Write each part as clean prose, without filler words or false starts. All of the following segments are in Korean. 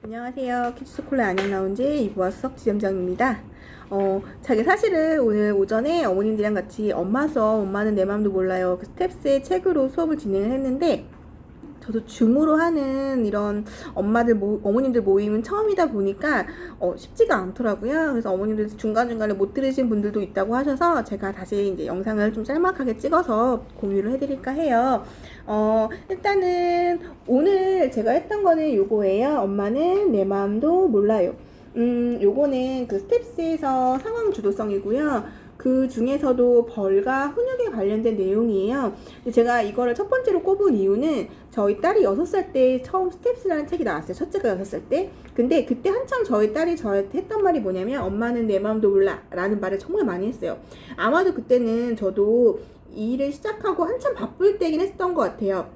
안녕하세요. 키즈스콜라 안녕나온지 이보아수석 지점장입니다. 사실은 오늘 오전에 어머님들이랑 같이 엄마는 내 맘도 몰라요. 그 스텝스의 책으로 수업을 진행을 했는데, 저도 줌으로 하는 이런 어머님들 모임은 처음이다 보니까 쉽지가 않더라고요. 그래서 어머님들 중간중간에 못 들으신 분들도 있다고 하셔서 제가 다시 이제 영상을 좀 짤막하게 찍어서 공유를 해드릴까 해요. 일단은 오늘 제가 했던 거는 요거예요. 엄마는 내 마음도 몰라요. 요거는 그 스텝스에서 상황 주도성이고요. 그 중에서도 벌과 훈육에 관련된 내용이에요. 제가 이거를 첫 번째로 꼽은 이유는 저희 딸이 6살 때 처음 스텝스라는 책이 나왔어요. 첫째가 6살 때. 근데 그때 한참 저희 딸이 저한테 했던 말이 뭐냐면 엄마는 내 마음도 몰라 라는 말을 정말 많이 했어요. 아마도 그때는 저도 이 일을 시작하고 한참 바쁠 때긴 했던 것 같아요.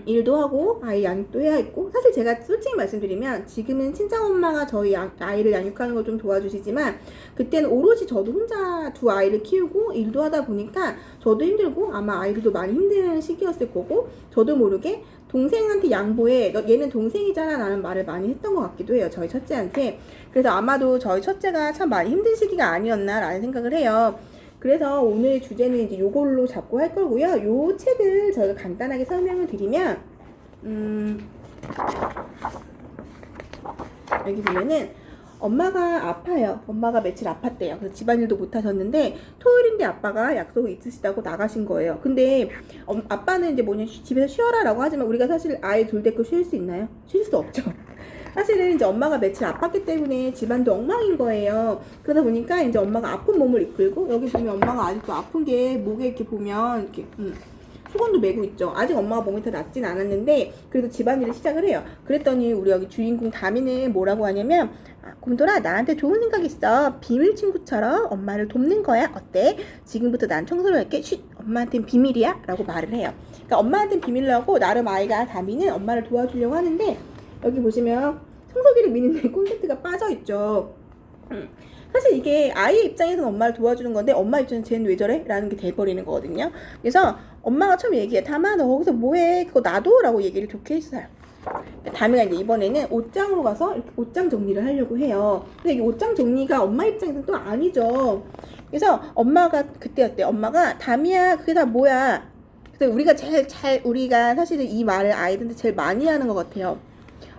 일도 하고 아이 양육도 해야 했고, 사실 제가 솔직히 말씀드리면 지금은 친정엄마가 저희 아이를 양육하는 걸 좀 도와주시지만 그때는 오롯이 저도 혼자 두 아이를 키우고 일도 하다 보니까 저도 힘들고 아마 아이들도 많이 힘든 시기였을 거고, 저도 모르게 동생한테 양보해, 너 얘는 동생이잖아 라는 말을 많이 했던 것 같기도 해요, 저희 첫째한테. 그래서 아마도 저희 첫째가 참 많이 힘든 시기가 아니었나 라는 생각을 해요. 그래서 오늘 주제는 이제 요걸로 잡고 할 거고요. 요 책을 저희가 간단하게 설명을 드리면, 여기 보면은 엄마가 아파요. 엄마가 며칠 아팠대요. 그래서 집안일도 못 하셨는데 토요일인데 아빠가 약속이 있으시다고 나가신 거예요. 근데 아빠는 이제 뭐냐, 집에서 쉬어라 라고 하지만 우리가 사실 아이 둘 데리고 쉴 수 있나요? 쉴 수 없죠. 사실은 이제 엄마가 며칠 아팠기 때문에 집안도 엉망인 거예요. 그러다 보니까 이제 엄마가 아픈 몸을 이끌고, 여기 보면 엄마가 아직도 아픈 게 목에 이렇게 보면 이렇게 수건도 메고 있죠. 아직 엄마가 몸이 다 낫진 않았는데 그래도 집안일을 시작을 해요. 그랬더니 우리 여기 주인공 다미는 뭐라고 하냐면, 곰돌아, 나한테 좋은 생각 있어. 비밀 친구처럼 엄마를 돕는 거야. 어때? 지금부터 난 청소를 할게. 쉿, 엄마한테는 비밀이야 라고 말을 해요. 그러니까 엄마한테는 비밀로 하고 나름 아이가 다미는 엄마를 도와주려고 하는데, 여기 보시면 청소기를 미는 콘센트가 빠져 있죠. 사실 이게 아이의 입장에서는 엄마를 도와주는 건데 엄마 입장에서는 쟤는 왜 저래? 라는 게 돼버리는 거거든요. 그래서 엄마가 처음 얘기해. 다마, 너 거기서 뭐해? 그거 놔둬 라고 얘기를 좋게 했어요. 다미가 이제 이번에는 옷장으로 가서 이렇게 옷장 정리를 하려고 해요. 근데 이 옷장 정리가 엄마 입장에서는 또 아니죠. 그래서 엄마가 그때였대요. 엄마가, 다미야, 그게 다 뭐야? 그래서 우리가 사실은 이 말을 아이들한테 제일 많이 하는 것 같아요.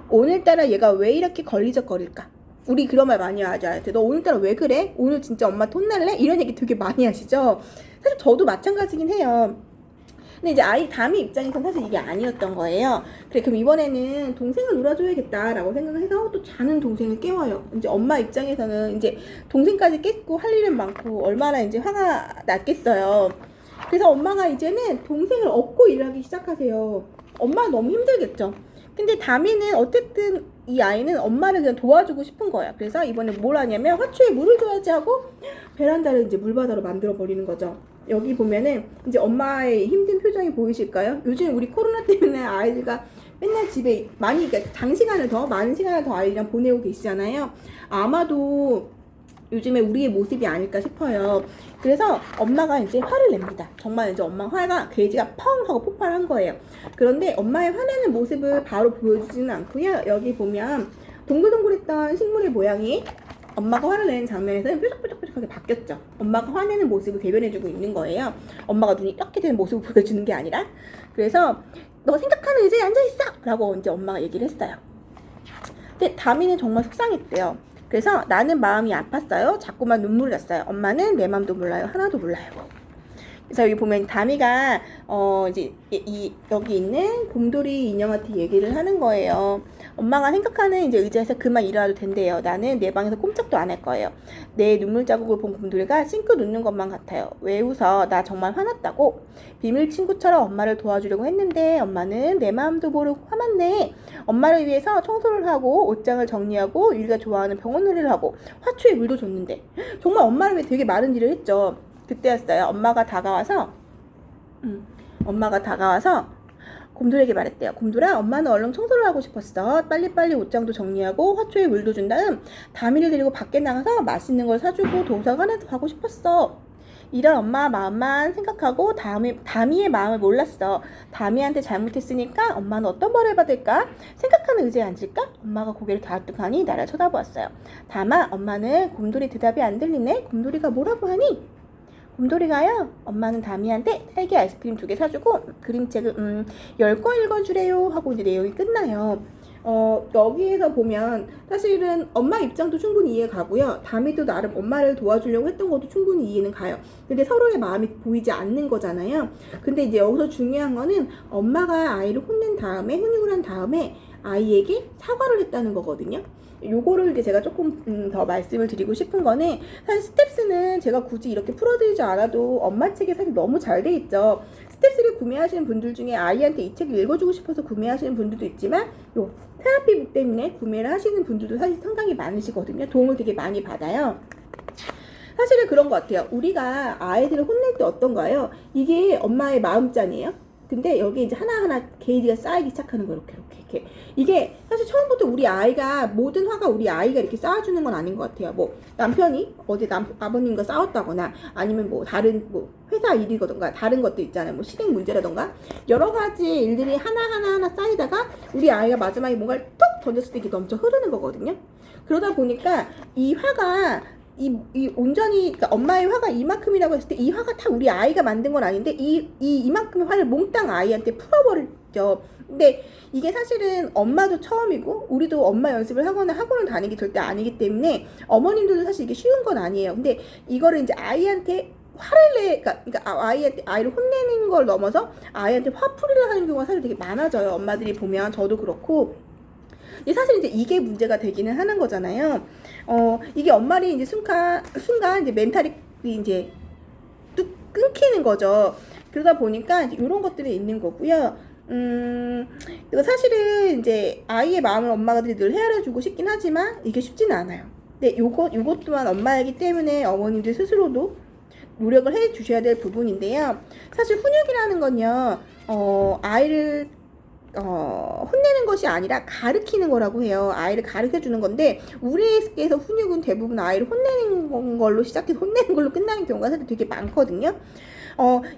오늘따라 얘가 왜 이렇게 걸리적거릴까? 우리 그런 말 많이 하죠. 너 오늘따라 왜 그래? 오늘 진짜 엄마 혼날래? 이런 얘기 되게 많이 하시죠? 사실 저도 마찬가지긴 해요. 근데 이제 다미 입장에서는 사실 이게 아니었던 거예요. 그래, 그럼 이번에는 동생을 놀아줘야겠다라고 생각을 해서 또 자는 동생을 깨워요. 이제 엄마 입장에서는 이제 동생까지 깼고 할 일은 많고 얼마나 이제 화가 났겠어요. 그래서 엄마가 이제는 동생을 업고 일하기 시작하세요. 엄마가 너무 힘들겠죠. 근데 다미는 어쨌든 이 아이는 엄마를 그냥 도와주고 싶은 거야. 그래서 이번에 뭘 하냐면 화초에 물을 줘야지 하고 베란다를 이제 물바다로 만들어 버리는 거죠. 여기 보면은 이제 엄마의 힘든 표정이 보이실까요? 요즘 우리 코로나 때문에 아이들과 맨날 집에 그러니까 많은 시간을 더 아이랑 보내고 계시잖아요. 아마도 요즘에 우리의 모습이 아닐까 싶어요. 그래서 엄마가 이제 화를 냅니다. 정말 이제 엄마 화가 게이지가 펑 하고 폭발한 거예요. 그런데 엄마의 화내는 모습을 바로 보여주지는 않고요. 여기 보면 동글동글했던 식물의 모양이 엄마가 화를 내는 장면에서는 뾰족뾰족뾰족하게 바뀌었죠. 엄마가 화내는 모습을 대변해주고 있는 거예요. 엄마가 눈이 이렇게 되는 모습을 보여주는 게 아니라. 그래서 너 생각하는 의자에 앉아있어! 라고 이제 엄마가 얘기를 했어요. 근데 다미는 정말 속상했대요. 그래서 나는 마음이 아팠어요. 자꾸만 눈물을 났어요. 엄마는 내 맘도 몰라요. 하나도 몰라요. 그래서 여기 보면 다미가 이제 여기 있는 곰돌이 인형한테 얘기를 하는 거예요. 엄마가 생각하는 이제 의자에서 그만 일어나도 된대요. 나는 내 방에서 꼼짝도 안 할 거예요. 내 눈물 자국을 본 곰돌이가 싱크 눕는 것만 같아요. 왜 웃어? 나 정말 화났다고. 비밀 친구처럼 엄마를 도와주려고 했는데 엄마는 내 마음도 모르고 화만 내. 엄마를 위해서 청소를 하고 옷장을 정리하고 유리가 좋아하는 병원놀이를 하고 화초에 물도 줬는데 정말 엄마를 위해 되게 많은 일을 했죠. 그때였어요. 엄마가 다가와서 곰돌에게 말했대요. 곰돌아, 엄마는 얼른 청소를 하고 싶었어. 빨리빨리 옷장도 정리하고 화초에 물도 준 다음 다미를 데리고 밖에 나가서 맛있는 걸 사주고 도서관에도 가고 싶었어. 이런 엄마 마음만 생각하고 다미의 마음을 몰랐어. 다미한테 잘못했으니까 엄마는 어떤 벌을 받을까? 생각하는 의자에 앉을까? 엄마가 고개를 갸우뚱하니 나를 쳐다보았어요. 다마, 엄마는 곰돌이 대답이 안 들리네? 곰돌이가 뭐라고 하니? 곰돌이가요, 엄마는 다미한테 딸기 아이스크림 2개 사주고 그림책을 10권 읽어주래요 하고 이제 내용이 끝나요. 여기에서 보면 사실은 엄마 입장도 충분히 이해 가고요. 다미도 나름 엄마를 도와주려고 했던 것도 충분히 이해는 가요. 근데 서로의 마음이 보이지 않는 거잖아요. 근데 이제 여기서 중요한 거는 엄마가 아이를 혼낸 다음에, 훈육을 한 다음에 아이에게 사과를 했다는 거거든요. 요거를 이제 제가 조금 더 말씀을 드리고 싶은 거는, 사실 스텝스는 제가 굳이 이렇게 풀어드리지 않아도 엄마 책이 사실 너무 잘 돼 있죠. 스텝스를 구매하시는 분들 중에 아이한테 이 책을 읽어주고 싶어서 구매하시는 분들도 있지만, 요 테라피북 때문에 구매를 하시는 분들도 사실 상당히 많으시거든요. 도움을 되게 많이 받아요. 사실은 그런 것 같아요. 우리가 아이들을 혼낼 때 어떤가요? 이게 엄마의 마음짠이에요. 근데 여기 이제 하나하나 게이지가 쌓이기 시작하는 거예요. 이렇게. 이게 사실 처음부터 우리 아이가, 모든 화가 우리 아이가 이렇게 쌓아주는 건 아닌 것 같아요. 뭐 남편이 어제 아버님과 싸웠다거나, 아니면 뭐 다른 뭐 회사 일이거든가, 다른 것도 있잖아요. 뭐 실행 문제라던가 여러 가지 일들이 하나 쌓이다가 우리 아이가 마지막에 뭔가를 톡 던졌을 때 이게 넘쳐 흐르는 거거든요. 그러다 보니까 이 화가 온전히, 그러니까 엄마의 화가 이만큼이라고 했을 때 이 화가 다 우리 아이가 만든 건 아닌데 이만큼의 화를 몽땅 아이한테 풀어버리죠. 근데 이게 사실은 엄마도 처음이고 우리도 엄마 연습을 하거나 학원을 다니기 절대 아니기 때문에 어머님들도 사실 이게 쉬운 건 아니에요. 근데 이거를 이제 아이한테 그러니까 아이를 혼내는 걸 넘어서 아이한테 화풀이를 하는 경우가 사실 되게 많아져요. 엄마들이 보면, 저도 그렇고. 근데 사실 이제 이게 문제가 되기는 하는 거잖아요. 이게 엄마를 이제 순간 이제 멘탈이 이제 뚝 끊기는 거죠. 그러다 보니까 이런 것들이 있는 거고요. 사실은 이제 아이의 마음을 엄마들이 늘 헤아려주고 싶긴 하지만 이게 쉽지는 않아요. 근데 요것 또한 엄마이기 때문에 어머님들 스스로도 노력을 해 주셔야 될 부분인데요. 사실 훈육이라는 건요, 아이를 혼내는 것이 아니라 가르치는 거라고 해요. 아이를 가르쳐 주는 건데, 우리에게서 훈육은 대부분 아이를 혼내는 걸로 시작해서 혼내는 걸로 끝나는 경우가 사실 되게 많거든요.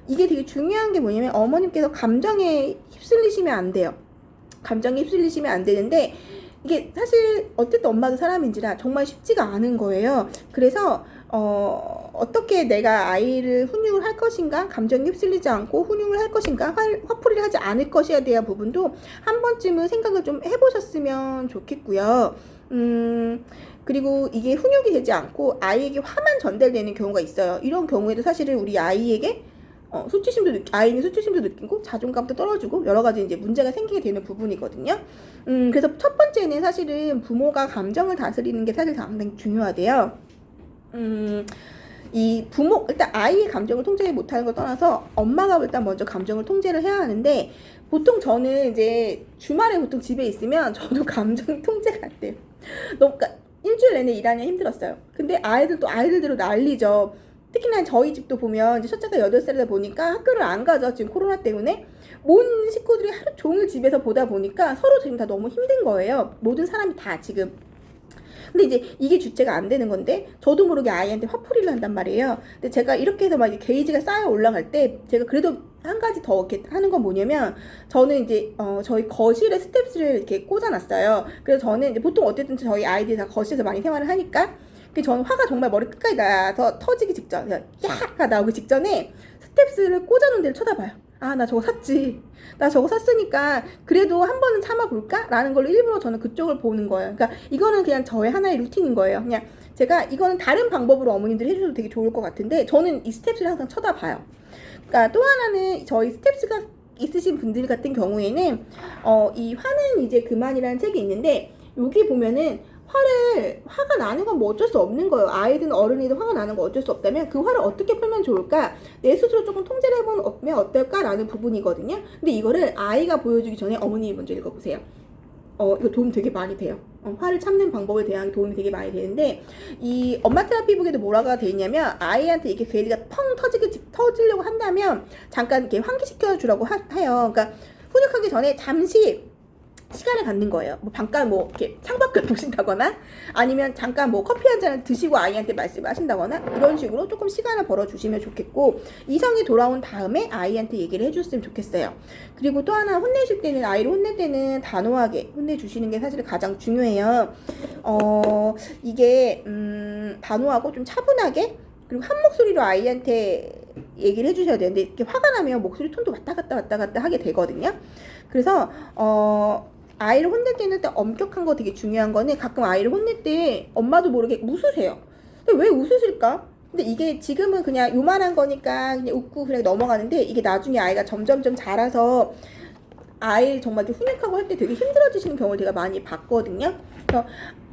이게 되게 중요한 게 뭐냐면, 어머님께서 감정에 휩쓸리시면 안 돼요. 감정에 휩쓸리시면 안 되는데, 이게 사실 어쨌든 엄마도 사람인지라 정말 쉽지가 않은 거예요. 그래서 어떻게 내가 아이를 훈육을 할 것인가, 감정에 휩쓸리지 않고 훈육을 할 것인가, 화풀이를 하지 않을 것이야 대한 부분도 한 번쯤은 생각을 좀 해보셨으면 좋겠고요. 그리고 이게 훈육이 되지 않고 아이에게 화만 전달되는 경우가 있어요. 이런 경우에도 사실은 우리 아이에게 아이는 수치심도 느끼고 자존감도 떨어지고 여러 가지 이제 문제가 생기게 되는 부분이거든요. 그래서 첫 번째는 사실은 부모가 감정을 다스리는 게 사실 상당히 중요하대요. 일단 아이의 감정을 통제 못하는 걸 떠나서 엄마가 일단 먼저 감정을 통제를 해야 하는데, 보통 저는 이제 주말에 보통 집에 있으면 저도 감정 통제가 안 돼요. 그러니까 일주일 내내 일하냐 힘들었어요. 근데 아이들도 아이들대로 난리죠. 특히나 저희 집도 보면 이제 첫째가 8살이다 보니까 학교를 안 가죠. 지금 코로나 때문에. 모든 식구들이 하루 종일 집에서 보다 보니까 서로 지금 다 너무 힘든 거예요. 모든 사람이 다 지금. 근데 이제 이게 주체가 안 되는 건데, 저도 모르게 아이한테 화풀이를 한단 말이에요. 근데 제가 이렇게 해서 막 게이지가 쌓여 올라갈 때, 제가 그래도 한 가지 더 이렇게 하는 건 뭐냐면, 저는 이제 저희 거실에 스텝스를 이렇게 꽂아놨어요. 그래서 저는 이제 보통 어쨌든 저희 아이들이 다 거실에서 많이 생활을 하니까, 저는 화가 정말 머리 끝까지 나서 터지기 직전, 야가 나오기 직전에 스텝스를 꽂아놓은 데를 쳐다봐요. 아, 나 저거 샀지. 나 저거 샀으니까 그래도 한 번은 참아볼까? 라는 걸로 일부러 저는 그쪽을 보는 거예요. 그러니까 이거는 그냥 저의 하나의 루틴인 거예요. 그냥 제가 이거는 다른 방법으로 어머님들이 해주셔도 되게 좋을 것 같은데, 저는 이 스텝스를 항상 쳐다봐요. 그러니까 또 하나는 저희 스텝스가 있으신 분들 같은 경우에는 이 화는 이제 그만이라는 책이 있는데, 여기 보면은 화가 나는 건 뭐 어쩔 수 없는 거예요. 아이든 어른이든 화가 나는 건 어쩔 수 없다면 그 화를 어떻게 풀면 좋을까? 내 스스로 조금 통제를 해보면 어떨까라는 부분이거든요. 근데 이거를 아이가 보여주기 전에 어머님이 먼저 읽어보세요. 이거 도움 되게 많이 돼요. 화를 참는 방법에 대한 도움이 되게 많이 되는데, 이 엄마 테라피북에도 뭐라고 돼 있냐면, 아이한테 이렇게 괴리가 펑 터지려고 한다면 잠깐 이렇게 환기시켜 주라고 해요. 그러니까 훈육하기 전에 잠시 시간을 갖는 거예요. 뭐 잠깐 뭐 이렇게 창밖을 보신다거나 아니면 잠깐 뭐 커피 한 잔을 드시고 아이한테 말씀하신다거나 이런 식으로 조금 시간을 벌어주시면 좋겠고, 이성이 돌아온 다음에 아이한테 얘기를 해줬으면 좋겠어요. 그리고 또 하나, 혼내실 때는, 아이를 혼낼 때는 단호하게 혼내주시는 게 사실 가장 중요해요. 이게 단호하고 좀 차분하게, 그리고 한 목소리로 아이한테 얘기를 해주셔야 되는데, 이렇게 화가 나면 목소리 톤도 왔다 갔다 하게 되거든요. 그래서 아이를 혼낼 때는 일단 엄격한 거 되게 중요한 거는, 가끔 아이를 혼낼 때 엄마도 모르게 웃으세요. 근데 왜 웃으실까? 근데 이게 지금은 그냥 요만한 거니까 그냥 웃고 그냥 넘어가는데, 이게 나중에 아이가 점점점 자라서 아이를 정말 훈육하고 할 때 되게 힘들어지시는 경우를 제가 많이 봤거든요. 그래서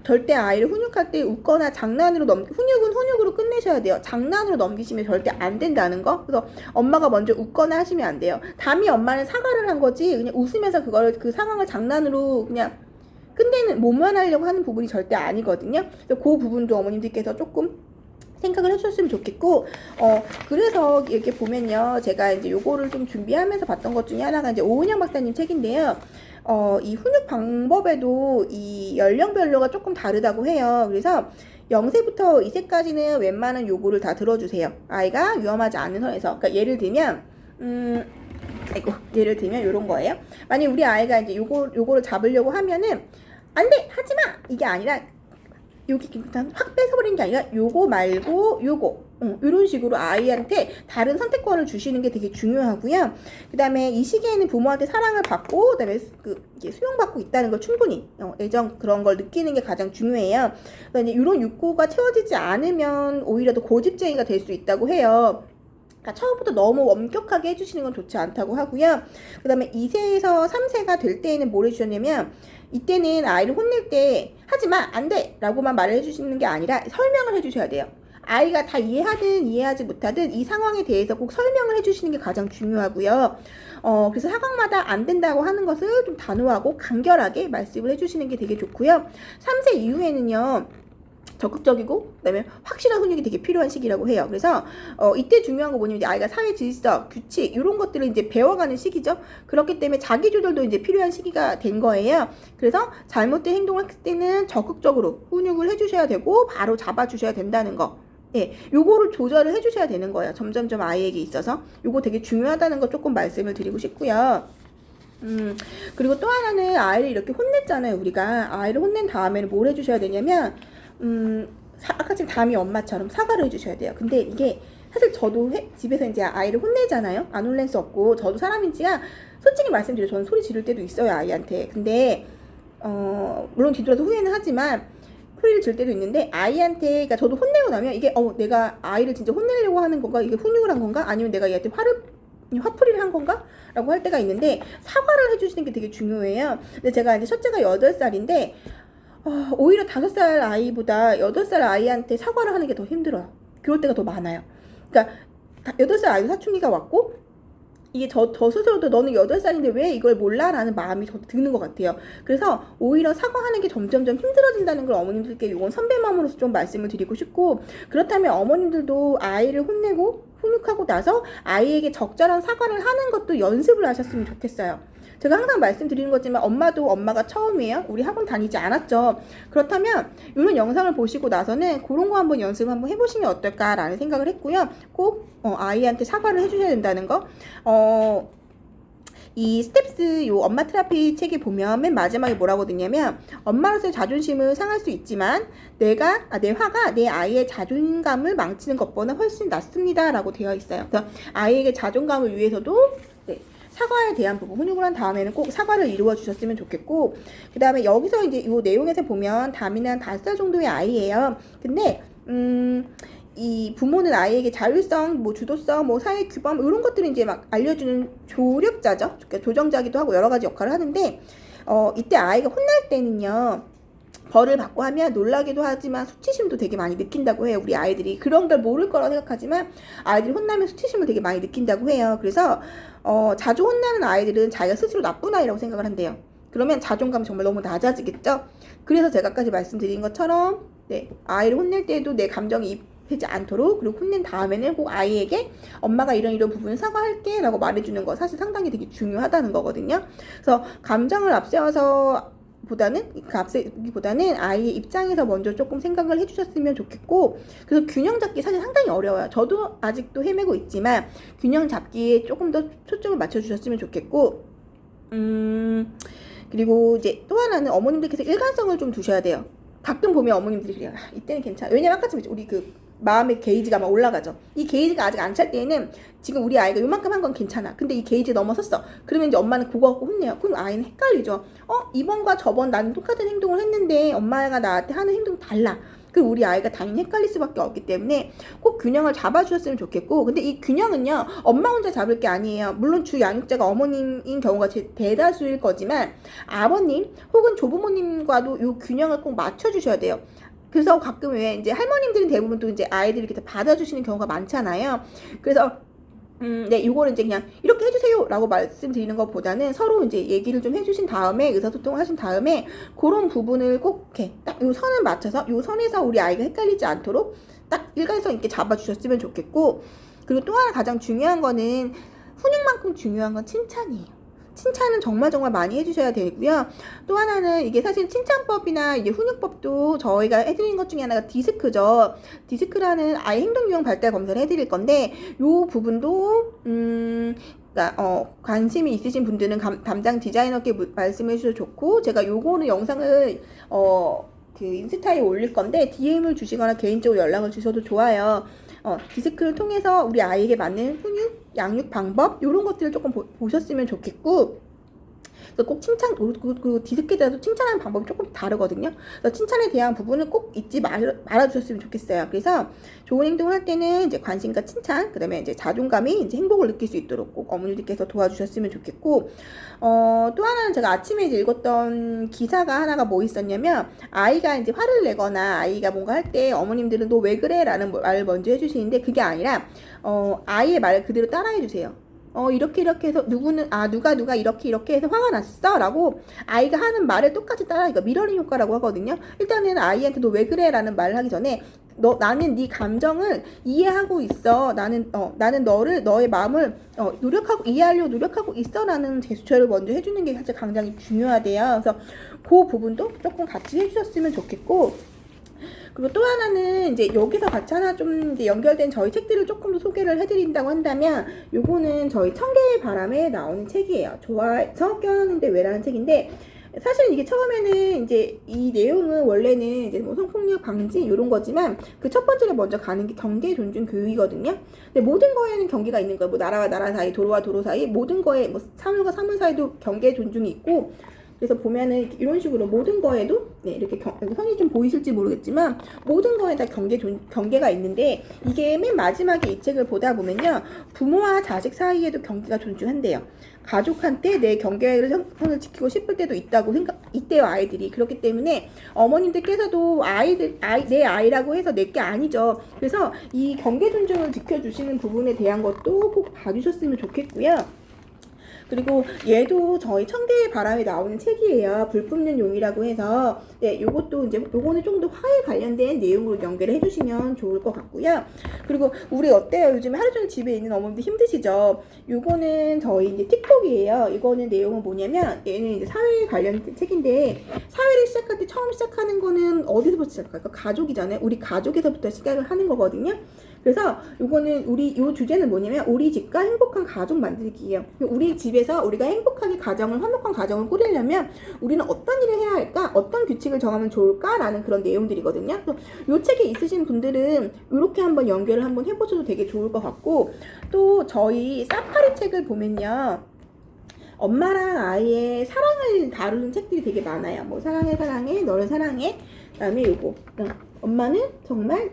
절대 아이를 훈육할 때 웃거나 장난으로 훈육은 훈육으로 끝내셔야 돼요. 장난으로 넘기시면 절대 안 된다는 거. 그래서 엄마가 먼저 웃거나 하시면 안 돼요. 담이 엄마는 사과를 한 거지, 그냥 웃으면서 그 상황을 장난으로 그냥 끝내는, 모면하려고 하는 부분이 절대 아니거든요. 그래서 그 부분도 어머님들께서 조금 생각을 해주셨으면 좋겠고, 그래서 이렇게 보면요, 제가 이제 요거를 좀 준비하면서 봤던 것 중에 하나가 이제 오은영 박사님 책인데요. 이 훈육 방법에도 이 연령별로가 조금 다르다고 해요. 그래서 0세부터 2세까지는 웬만한 요구를 다 들어주세요. 아이가 위험하지 않은 선에서. 그러니까 예를 들면, 예를 들면 요런 거예요. 만약 우리 아이가 이제 요거를 잡으려고 하면은, 안 돼! 하지 마! 이게 아니라, 여기 일단 확 뺏어버리는 게 아니라 요거 말고 요거, 이런 식으로 아이한테 다른 선택권을 주시는 게 되게 중요하고요. 그 다음에 이 시기에는 부모한테 사랑을 받고, 그 다음에 이게 수용받고 있다는 걸 충분히 애정 그런 걸 느끼는 게 가장 중요해요. 그래서 이제 이런 욕구가 채워지지 않으면 오히려 더 고집쟁이가 될 수 있다고 해요. 그러니까 처음부터 너무 엄격하게 해주시는 건 좋지 않다고 하고요. 그 다음에 2세에서 3세가 될 때에는 뭘 해주셨냐면, 이때는 아이를 혼낼 때 하지마, 안돼 라고만 말을 해주시는 게 아니라 설명을 해주셔야 돼요. 아이가 다 이해하든 이해하지 못하든 이 상황에 대해서 꼭 설명을 해주시는 게 가장 중요하고요. 그래서 상황마다 안 된다고 하는 것을 좀 단호하고 간결하게 말씀을 해주시는 게 되게 좋고요. 3세 이후에는요, 적극적이고 그다음에 확실한 훈육이 되게 필요한 시기라고 해요. 그래서 이때 중요한 거 뭐냐면, 이제 아이가 사회 질서, 규칙 이런 것들을 이제 배워가는 시기죠. 그렇기 때문에 자기 조절도 이제 필요한 시기가 된 거예요. 그래서 잘못된 행동을 했을 때는 적극적으로 훈육을 해주셔야 되고 바로 잡아주셔야 된다는 거. 예, 요거를 조절을 해주셔야 되는 거예요. 점점점 아이에게 있어서 요거 되게 중요하다는 거 조금 말씀을 드리고 싶고요. 그리고 또 하나는, 아이를 이렇게 혼냈잖아요. 우리가 아이를 혼낸 다음에는 뭘 해주셔야 되냐면, 아까 지금 담이 엄마처럼 사과를 해주셔야 돼요. 근데 이게 사실 저도 집에서 이제 아이를 혼내잖아요. 안 혼낼 수 없고, 저도 사람인지라 솔직히 말씀드려, 저는 소리 지를 때도 있어요, 아이한테. 근데 물론 뒤돌아서 후회는 하지만 소리를 질 때도 있는데, 아이한테, 그러니까 저도 혼내고 나면 이게 내가 아이를 진짜 혼내려고 하는 건가, 이게 훈육을 한 건가, 아니면 내가 얘한테 화풀이를 한 건가? 라고 할 때가 있는데, 사과를 해주시는 게 되게 중요해요. 근데 제가 이제 첫째가 8살인데 오히려 5살 아이보다 8살 아이한테 사과를 하는 게 더 힘들어요. 그럴 때가 더 많아요. 그러니까 8살 아이도 사춘기가 왔고, 이게 저 스스로도 너는 8살인데 왜 이걸 몰라? 라는 마음이 더 드는 것 같아요. 그래서 오히려 사과하는 게 점점점 힘들어진다는 걸 어머님들께 이건 선배 마음으로서 좀 말씀을 드리고 싶고, 그렇다면 어머님들도 아이를 혼내고 훈육하고 나서 아이에게 적절한 사과를 하는 것도 연습을 하셨으면 좋겠어요. 제가 항상 말씀드리는 거지만, 엄마가 처음이에요. 우리 학원 다니지 않았죠. 그렇다면 이런 영상을 보시고 나서는 그런 거 한번 연습 한번 해보시면 어떨까라는 생각을 했고요. 꼭 아이한테 사과를 해주셔야 된다는 거. 이 스텝스 요 엄마 테라피 책에 보면 맨 마지막에 뭐라고 되냐면, 엄마로서의 자존심을 상할 수 있지만 내 화가 내 아이의 자존감을 망치는 것보다 훨씬 낫습니다 라고 되어 있어요. 그래서 아이에게 자존감을 위해서도 사과에 대한 부분, 훈육을 한 다음에는 꼭 사과를 이루어 주셨으면 좋겠고, 그 다음에 여기서 이제 이 내용에서 보면 담이는 한 5살 정도의 아이예요. 근데 이 부모는 아이에게 자율성, 뭐 주도성, 뭐 사회 규범 이런 것들을 이제 막 알려주는 조력자죠. 그러니까 조정자기도 하고 여러 가지 역할을 하는데, 이때 아이가 혼날 때는요, 벌을 받고 하면 놀라기도 하지만 수치심도 되게 많이 느낀다고 해요. 우리 아이들이 그런 걸 모를 거라고 생각하지만 아이들이 혼나면 수치심을 되게 많이 느낀다고 해요. 그래서 자주 혼나는 아이들은 자기가 스스로 나쁜 아이라고 생각을 한대요. 그러면 자존감이 정말 너무 낮아지겠죠. 그래서 제가 아까 말씀드린 것처럼 아이를 혼낼 때도 내 감정이 되지 않도록, 그리고 혼낸 다음에는 꼭 아이에게 엄마가 이런 부분을 사과할게 라고 말해주는 거 사실 상당히 되게 중요하다는 거거든요. 그래서 감정을 앞세워서 앞세기보다는 아이의 입장에서 먼저 조금 생각을 해주셨으면 좋겠고, 그래서 균형 잡기 사실 상당히 어려워요. 저도 아직도 헤매고 있지만 균형 잡기에 조금 더 초점을 맞춰주셨으면 좋겠고, 그리고 이제 또 하나는 어머님들께서 일관성을 좀 두셔야 돼요. 가끔 보면 어머님들이 그래요. 이때는 괜찮아. 왜냐면 아까 우리 그 마음의 게이지가 막 올라가죠. 이 게이지가 아직 안 찰 때에는 지금 우리 아이가 요만큼 한 건 괜찮아. 근데 이 게이지 넘어섰어. 그러면 이제 엄마는 그거 갖고 혼내요. 그럼 아이는 헷갈리죠. 이번과 저번 나는 똑같은 행동을 했는데 엄마가 나한테 하는 행동 달라. 그럼 우리 아이가 당연히 헷갈릴 수밖에 없기 때문에 꼭 균형을 잡아주셨으면 좋겠고, 근데 이 균형은요 엄마 혼자 잡을 게 아니에요. 물론 주 양육자가 어머님인 경우가 대다수일 거지만 아버님 혹은 조부모님과도 이 균형을 꼭 맞춰주셔야 돼요. 그래서 가끔 왜 이제 할머님들은 대부분 또 이제 아이들이 이렇게 받아주시는 경우가 많잖아요. 그래서 네, 이거를 이제 그냥 이렇게 해주세요 라고 말씀드리는 것보다는 서로 이제 얘기를 좀 해주신 다음에 의사소통을 하신 다음에 그런 부분을 꼭 이렇게 딱 요 선을 맞춰서 요 선에서 우리 아이가 헷갈리지 않도록 딱 일관성 있게 잡아주셨으면 좋겠고, 그리고 또 하나 가장 중요한 거는 훈육만큼 중요한 건 칭찬이에요. 칭찬은 정말 많이 해주셔야 되고요. 또 하나는 이게 사실 칭찬법이나 이게 훈육법도 저희가 해드리는 것 중에 하나가 디스크죠. 디스크라는 아이 행동유형 발달 검사를 해드릴 건데, 요 부분도 그러니까 관심이 있으신 분들은 담당 디자이너께 말씀해 주셔도 좋고, 제가 요거는 영상을 그 인스타에 올릴 건데 DM을 주시거나 개인적으로 연락을 주셔도 좋아요. 디스크를 통해서 우리 아이에게 맞는 훈육, 양육 방법 이런 것들을 조금 보셨으면 좋겠고, 그래서 꼭 그리고 디스크에 대해서 칭찬하는 방법이 조금 다르거든요. 그래서 칭찬에 대한 부분을 꼭 잊지 말아주셨으면 좋겠어요. 그래서 좋은 행동을 할 때는 이제 관심과 칭찬, 그 다음에 이제 자존감이 이제 행복을 느낄 수 있도록 꼭 어머니들께서 도와주셨으면 좋겠고, 또 하나는 제가 아침에 이제 읽었던 기사가 하나가 뭐 있었냐면, 아이가 이제 화를 내거나 아이가 뭔가 할 때 어머님들은 너 왜 그래? 라는 말을 먼저 해주시는데, 그게 아니라, 아이의 말을 그대로 따라해주세요. 이렇게 해서 누가 이렇게 해서 화가 났어 라고 아이가 하는 말을 똑같이 따라하니까 미러링 효과라고 하거든요. 일단은 아이한테 너 왜 그래 라는 말을 하기 전에 나는 네 감정을 이해하고 있어. 나는 너의 마음을 이해하려고 노력하고 있어 라는 제스처를 먼저 해주는 게 사실 굉장히 중요하대요. 그래서 그 부분도 조금 같이 해주셨으면 좋겠고, 그리고 또 하나는 이제 여기서 같이 하나 좀 이제 연결된 저희 책들을 조금 더 소개를 해드린다고 한다면, 요거는 저희 청개의 바람에 나오는 책이에요. 좋아해서 껴안는데 왜라는 책인데, 사실 이게 처음에는 이제 이 내용은 원래는 이제 뭐 성폭력 방지 이런 거지만 그 첫 번째로 먼저 가는 게 경계 존중 교육이거든요. 근데 모든 거에는 경계가 있는 거예요. 뭐 나라와 나라 사이, 도로와 도로 사이, 모든 거에 뭐 사물과 사물 사이도 경계 존중이 있고, 그래서 보면은 이런 식으로 모든 거에도 이렇게 선이 좀 보이실지 모르겠지만 모든 거에 다 경계가 있는데, 이게 맨 마지막에 이 책을 보다 보면요, 부모와 자식 사이에도 경계가 존중한대요. 가족한테 내 경계를 선을 지키고 싶을 때도 있대요, 아이들이. 그렇기 때문에 어머님들께서도 내 아이라고 해서 내 게 아니죠. 그래서 이 경계 존중을 지켜주시는 부분에 대한 것도 꼭 봐주셨으면 좋겠고요. 그리고 얘도 저희 청개의 바람에 나오는 책이에요. 불 뿜는 용이라고 해서, 요것도 이제 요거는 좀 더 화에 관련된 내용으로 연결을 해주시면 좋을 것 같고요. 그리고 우리 어때요? 요즘에 하루 종일 집에 있는 어머님들 힘드시죠? 요거는 저희 이제 틱톡이에요. 이거는 내용은 뭐냐면, 얘는 이제 사회 관련된 책인데, 사회를 시작할 때 처음 시작하는 거는 어디서부터 시작할까? 가족이잖아요. 우리 가족에서부터 시작을 하는 거거든요. 그래서 요거는 요 주제는 뭐냐면, 우리 집과 행복한 가족 만들기예요. 우리 집에서 우리가 행복하게 화목한 가정을 꾸리려면 우리는 어떤 일을 해야 할까? 어떤 규칙을 정하면 좋을까라는 그런 내용들이거든요. 요 책에 있으신 분들은 이렇게 한번 연결을 한번 해보셔도 되게 좋을 것 같고, 또 저희 사파리 책을 보면요, 엄마랑 아이의 사랑을 다루는 책들이 되게 많아요. 뭐 사랑해, 너를 사랑해. 그다음에 요거 엄마는 정말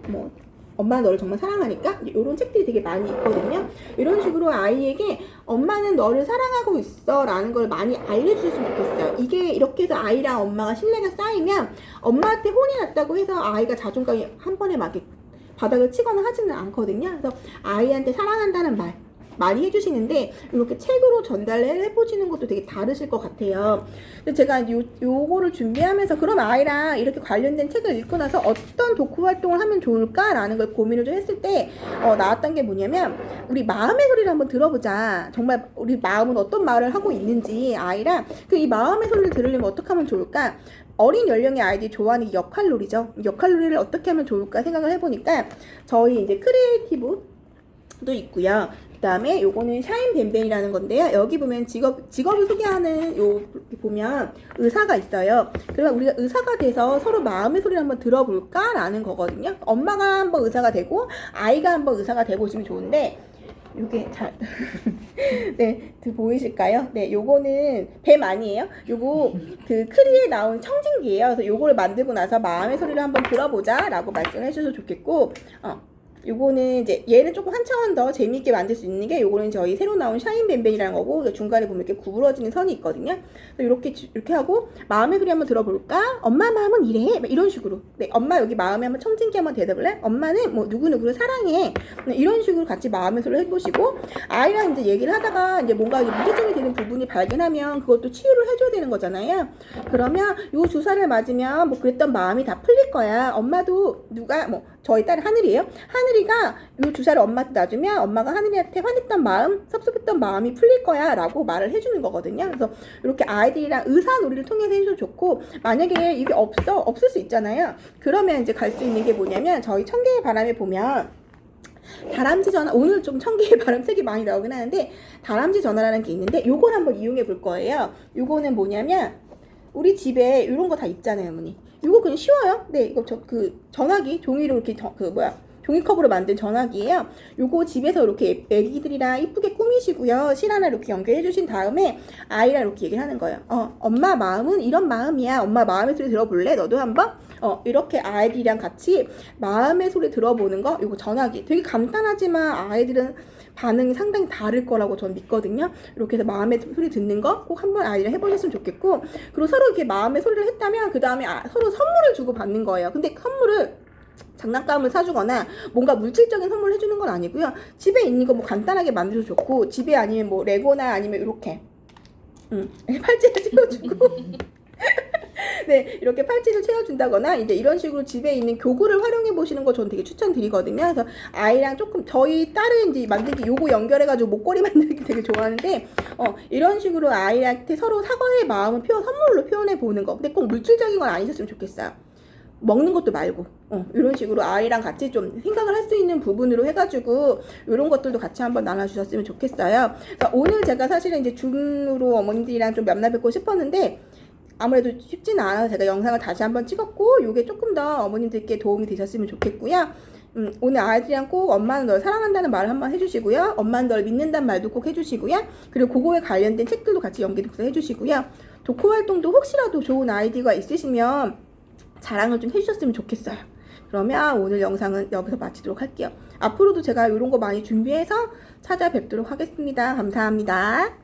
엄마는 너를 정말 사랑하니까, 이런 책들이 되게 많이 있거든요. 이런 식으로 아이에게 엄마는 너를 사랑하고 있어 라는 걸 많이 알려주셨으면 좋겠어요. 이게 이렇게 해서 아이랑 엄마가 신뢰가 쌓이면 엄마한테 혼이 났다고 해서 아이가 자존감이 한 번에 막 바닥을 치거나 하지는 않거든요. 그래서 아이한테 사랑한다는 말, 많이 해주시는데 이렇게 책으로 전달을 해보시는 것도 되게 다르실 것 같아요. 근데 제가 요거를 준비하면서 그럼 아이랑 이렇게 관련된 책을 읽고 나서 어떤 독후 활동을 하면 좋을까라는 걸 고민을 좀 했을 때 나왔던 게 뭐냐면 우리 마음의 소리를 한번 들어보자. 정말 우리 마음은 어떤 말을 하고 있는지 아이랑 이 마음의 소리를 들으려면 어떻게 하면 좋을까? 어린 연령의 아이들이 좋아하는 역할놀이죠. 역할놀이를 어떻게 하면 좋을까 생각을 해보니까 저희 이제 크리에이티브도 있고요. 그 다음에 요거는 샤인뱀뱀이라는 건데요. 여기 보면 직업을 소개하는 보면 의사가 있어요. 그러면 우리가 의사가 돼서 서로 마음의 소리를 한번 들어볼까? 라는 거거든요. 엄마가 한번 의사가 되고 아이가 한번 의사가 돼보시면 좋은데 요게 잘 네, 보이실까요? 네, 요거는 뱀 아니에요? 요거 크리에 나온 청진기예요. 그래서 요거를 만들고 나서 마음의 소리를 한번 들어보자 라고 말씀을 해주셔도 좋겠고 요거는 이제 얘는 조금 한 차원 더 재미있게 만들 수 있는 게 요거는 저희 새로 나온 샤인뱀뱀이라는 거고 중간에 보면 이렇게 구부러지는 선이 있거든요. 이렇게 하고 마음의 소리 한번 들어볼까? 엄마 마음은 이래. 이런 식으로. 네, 엄마 여기 마음에 한번 청진기 한번 대답을래? 엄마는 뭐 누구누구를 사랑해. 네, 이런 식으로 같이 마음의 소리를 해보시고 아이랑 이제 얘기를 하다가 이제 뭔가 문제점이 되는 부분이 발견하면 그것도 치유를 해줘야 되는 거잖아요. 그러면 요 주사를 맞으면 뭐 그랬던 마음이 다 풀릴 거야. 엄마도 누가 뭐 저희 딸 하늘이에요. 하늘이가 이 주사를 엄마한테 놔주면 엄마가 하늘이한테 화냈던 마음, 섭섭했던 마음이 풀릴 거야 라고 말을 해주는 거거든요. 그래서 이렇게 아이들이랑 의사놀이를 통해서 해줘도 좋고 만약에 이게 없을 수 있잖아요. 그러면 이제 갈 수 있는 게 뭐냐면 저희 청개의 바람에 보면 다람쥐 전화, 오늘 좀 청개의 바람 책이 많이 나오긴 하는데 다람쥐 전화라는 게 있는데 요걸 한번 이용해 볼 거예요. 요거는 뭐냐면 우리 집에 이런 거 다 있잖아요, 어머니. 이거 그냥 쉬워요. 네, 이거 전화기 종이로 이렇게 종이컵으로 만든 전화기예요. 요거 집에서 이렇게 애기들이랑 이쁘게 꾸미시고요. 실 하나 이렇게 연결해 주신 다음에 아이랑 이렇게 얘기를 하는 거예요. 엄마 마음은 이런 마음이야. 엄마 마음의 소리 들어볼래? 너도 한번? 이렇게 아이들이랑 같이 마음의 소리 들어보는 거. 요거 전화기. 되게 간단하지만 아이들은 반응이 상당히 다를 거라고 저는 믿거든요. 이렇게 해서 마음의 소리 듣는 거 꼭 한번 아이랑 해보셨으면 좋겠고, 그리고 서로 이렇게 마음의 소리를 했다면 그 다음에 서로 선물을 주고 받는 거예요. 근데 선물을 장난감을 사주거나 뭔가 물질적인 선물을 해주는 건 아니고요. 집에 있는 거 뭐 간단하게 만들어도 좋고, 집에 아니면 뭐 레고나 아니면 이렇게 팔찌를 채워주고 네, 이렇게 팔찌를 채워준다거나 이제 이런 식으로 집에 있는 교구를 활용해 보시는 거 저는 되게 추천드리거든요. 그래서 아이랑 조금 저희 딸은 이제 만들기 요거 연결해가지고 목걸이 만들기 되게 좋아하는데 이런 식으로 아이한테 서로 사과의 마음을 선물로 표현해 보는 거. 근데 꼭 물질적인 건 아니셨으면 좋겠어요. 먹는 것도 말고 이런 식으로 아이랑 같이 좀 생각을 할 수 있는 부분으로 해가지고 이런 것들도 같이 한번 나눠주셨으면 좋겠어요. 그러니까 오늘 제가 사실은 이제 줌으로 어머님들이랑 좀 만나 뵙고 싶었는데 아무래도 쉽지는 않아서 제가 영상을 다시 한번 찍었고 이게 조금 더 어머님들께 도움이 되셨으면 좋겠고요. 오늘 아이들이랑 꼭 엄마는 널 사랑한다는 말을 한번 해주시고요. 엄마는 널 믿는다는 말도 꼭 해주시고요. 그리고 그거에 관련된 책들도 같이 연계해서 해주시고요. 독후 활동도 혹시라도 좋은 아이디어가 있으시면 자랑을 좀 해주셨으면 좋겠어요. 그러면 오늘 영상은 여기서 마치도록 할게요. 앞으로도 제가 이런 거 많이 준비해서 찾아뵙도록 하겠습니다. 감사합니다.